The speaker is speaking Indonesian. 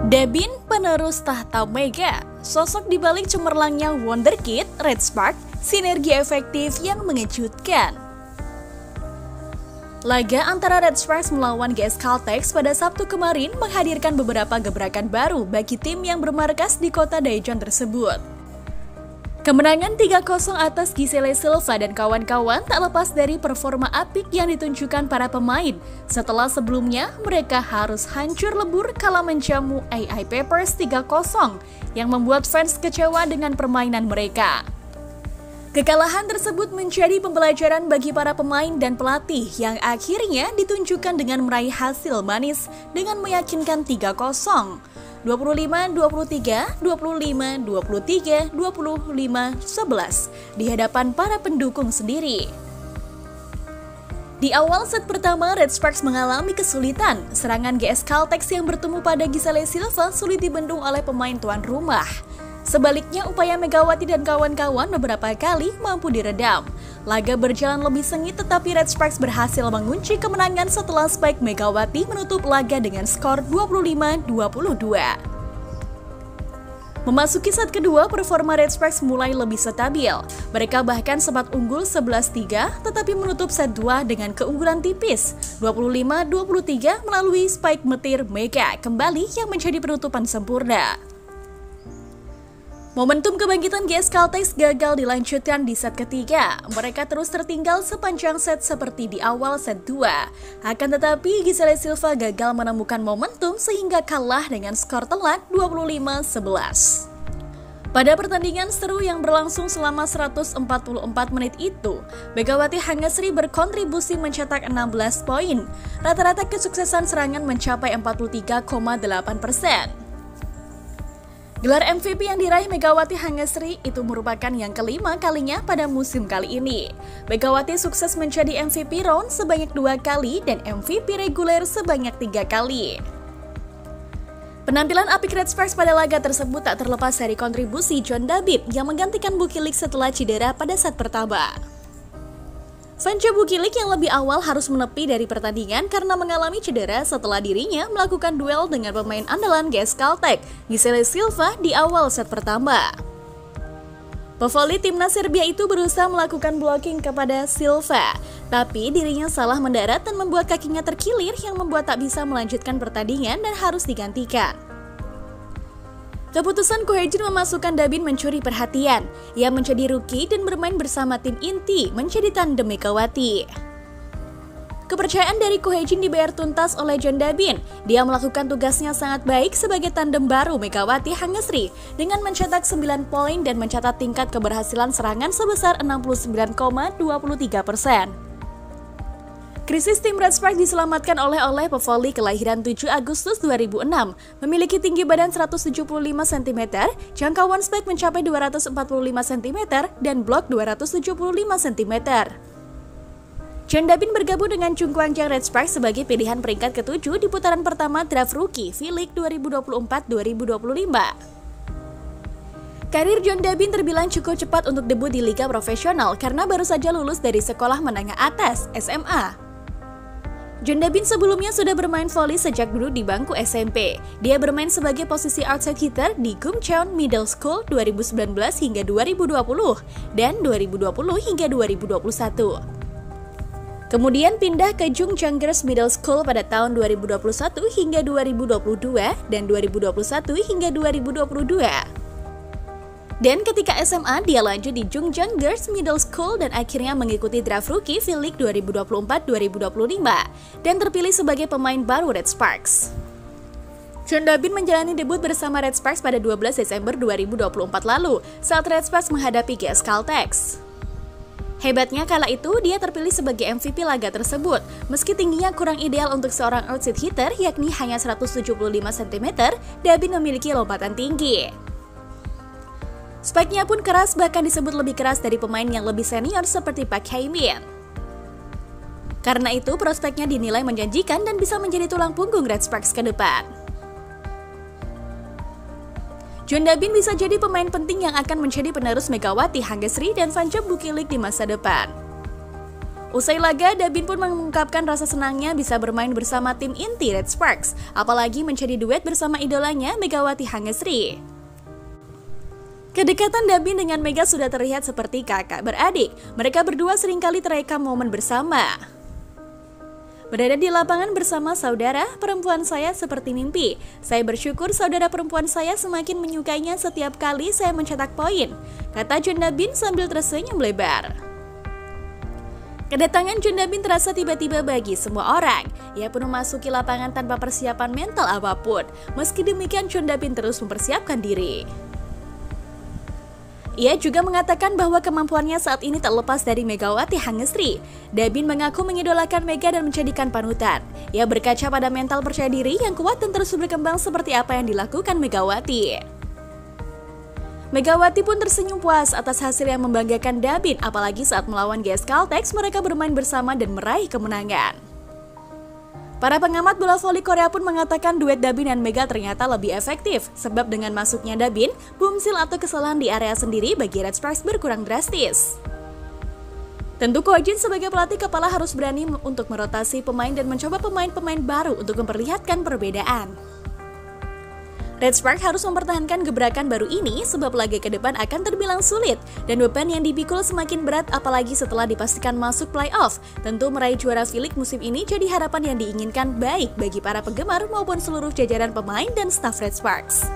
Dabin penerus tahta Mega, sosok dibalik cemerlangnya Wonderkid, Red Spark, sinergi efektif yang mengejutkan. Laga antara Red Sparks melawan GS Caltex pada Sabtu kemarin menghadirkan beberapa gebrakan baru bagi tim yang bermarkas di kota Daejeon tersebut. Kemenangan 3-0 atas Giselle Silva dan kawan-kawan tak lepas dari performa apik yang ditunjukkan para pemain setelah sebelumnya mereka harus hancur lebur kala menjamu AI Papers 3-0 yang membuat fans kecewa dengan permainan mereka. Kekalahan tersebut menjadi pembelajaran bagi para pemain dan pelatih yang akhirnya ditunjukkan dengan meraih hasil manis dengan meyakinkan 3-0. 25-23, 25-23, 25-11 di hadapan para pendukung sendiri. Di awal set pertama, Red Sparks mengalami kesulitan. Serangan GS Caltex yang bertemu pada Giselle Silva sulit dibendung oleh pemain tuan rumah. Sebaliknya, upaya Megawati dan kawan-kawan beberapa kali mampu diredam. Laga berjalan lebih sengit tetapi Red Sparks berhasil mengunci kemenangan setelah spike Megawati menutup laga dengan skor 25-22. Memasuki set kedua, performa Red Sparks mulai lebih stabil. Mereka bahkan sempat unggul 11-3 tetapi menutup set 2 dengan keunggulan tipis 25-23 melalui spike metir Mega kembali yang menjadi penutupan sempurna. Momentum kebangkitan GS Caltex gagal dilanjutkan di set ketiga. Mereka terus tertinggal sepanjang set seperti di awal set 2. Akan tetapi Giselle Silva gagal menemukan momentum sehingga kalah dengan skor telak 25-11. Pada pertandingan seru yang berlangsung selama 144 menit itu, Megawati Hangesri berkontribusi mencetak 16 poin. Rata-rata kesuksesan serangan mencapai 43,8%. Gelar MVP yang diraih Megawati Hangesri itu merupakan yang kelima kalinya pada musim kali ini. Megawati sukses menjadi MVP round sebanyak 2 kali dan MVP reguler sebanyak 3 kali. Penampilan apik Red Sparks pada laga tersebut tak terlepas dari kontribusi John Dabib yang menggantikan Bukilik setelah cedera pada set pertama. Fans Bukilik yang lebih awal harus menepi dari pertandingan karena mengalami cedera setelah dirinya melakukan duel dengan pemain andalan GS Caltex, Giselle Silva di awal set pertama. Pevoli timnas Serbia itu berusaha melakukan blocking kepada Silva, tapi dirinya salah mendarat dan membuat kakinya terkilir yang membuat tak bisa melanjutkan pertandingan dan harus digantikan. Keputusan Ko Hye-jin memasukkan Dabin mencuri perhatian. Ia menjadi rookie dan bermain bersama tim inti menjadi tandem Megawati. Kepercayaan dari Ko Hye-jin dibayar tuntas oleh John Dabin. Dia melakukan tugasnya sangat baik sebagai tandem baru Megawati Hangesri dengan mencetak 9 poin dan mencatat tingkat keberhasilan serangan sebesar 69,23%. Krisis tim Red Sparks diselamatkan oleh Pevoli kelahiran 7 Agustus 2006, memiliki tinggi badan 175 cm, jangkauan spike mencapai 245 cm, dan blok 275 cm. John Dabin bergabung dengan Jungkwangjang Red Sparks sebagai pilihan peringkat ke-7 di putaran pertama draft rookie V-League 2024-2025. Karir John Dabin terbilang cukup cepat untuk debut di liga profesional karena baru saja lulus dari sekolah menengah atas (SMA). John Dabin sebelumnya sudah bermain voli sejak dulu di bangku SMP. Dia bermain sebagai posisi outside hitter di Kumcheon Middle School 2019 hingga 2020 dan 2020 hingga 2021. Kemudian pindah ke Jungjeong Girls Middle School pada tahun 2021 hingga 2022 dan 2021 hingga 2022. Dan ketika SMA, dia lanjut di Jungjeong Girls Middle School dan akhirnya mengikuti draft rookie V-League 2024-2025 dan terpilih sebagai pemain baru Red Sparks. John Dabin menjalani debut bersama Red Sparks pada 12 Desember 2024 lalu saat Red Sparks menghadapi GS Caltex. Hebatnya kala itu dia terpilih sebagai MVP laga tersebut, meski tingginya kurang ideal untuk seorang outside hitter yakni hanya 175 cm, Dabin memiliki lompatan tinggi. Spike-nya pun keras, bahkan disebut lebih keras dari pemain yang lebih senior seperti Park Hae-min. Karena itu, prospeknya dinilai menjanjikan dan bisa menjadi tulang punggung Red Sparks ke depan. John Dabin bisa jadi pemain penting yang akan menjadi penerus Megawati Hangesri dan Fans Bukilik di masa depan. Usai laga, Dabin pun mengungkapkan rasa senangnya bisa bermain bersama tim inti Red Sparks, apalagi menjadi duet bersama idolanya Megawati Hangesri. Kedekatan Dabin dengan Mega sudah terlihat seperti kakak beradik. Mereka berdua seringkali terekam momen bersama. Berada di lapangan bersama saudara, perempuan saya seperti mimpi. Saya bersyukur saudara perempuan saya semakin menyukainya setiap kali saya mencetak poin, kata John Dabin sambil tersenyum lebar. Kedatangan John Dabin terasa tiba-tiba bagi semua orang. Ia pun memasuki lapangan tanpa persiapan mental apapun. Meski demikian, John Dabin terus mempersiapkan diri. Ia juga mengatakan bahwa kemampuannya saat ini tak lepas dari Megawati Hangesri. Dabin mengaku mengidolakan Mega dan menjadikan panutan. Ia berkaca pada mental percaya diri yang kuat dan terus berkembang seperti apa yang dilakukan Megawati. Megawati pun tersenyum puas atas hasil yang membanggakan Dabin, apalagi saat melawan GS Caltex mereka bermain bersama dan meraih kemenangan. Para pengamat bola voli Korea pun mengatakan duet Dabin dan Mega ternyata lebih efektif, sebab dengan masuknya Dabin, boomsil atau kesalahan di area sendiri bagi Red Sparks berkurang drastis. Tentu Ko Jin sebagai pelatih kepala harus berani untuk merotasi pemain dan mencoba pemain-pemain baru untuk memperlihatkan perbedaan. Red Sparks harus mempertahankan gebrakan baru ini sebab laga ke depan akan terbilang sulit dan beban yang dipikul semakin berat apalagi setelah dipastikan masuk playoff. Tentu meraih juara V-League musim ini jadi harapan yang diinginkan baik bagi para penggemar maupun seluruh jajaran pemain dan staf Red Sparks.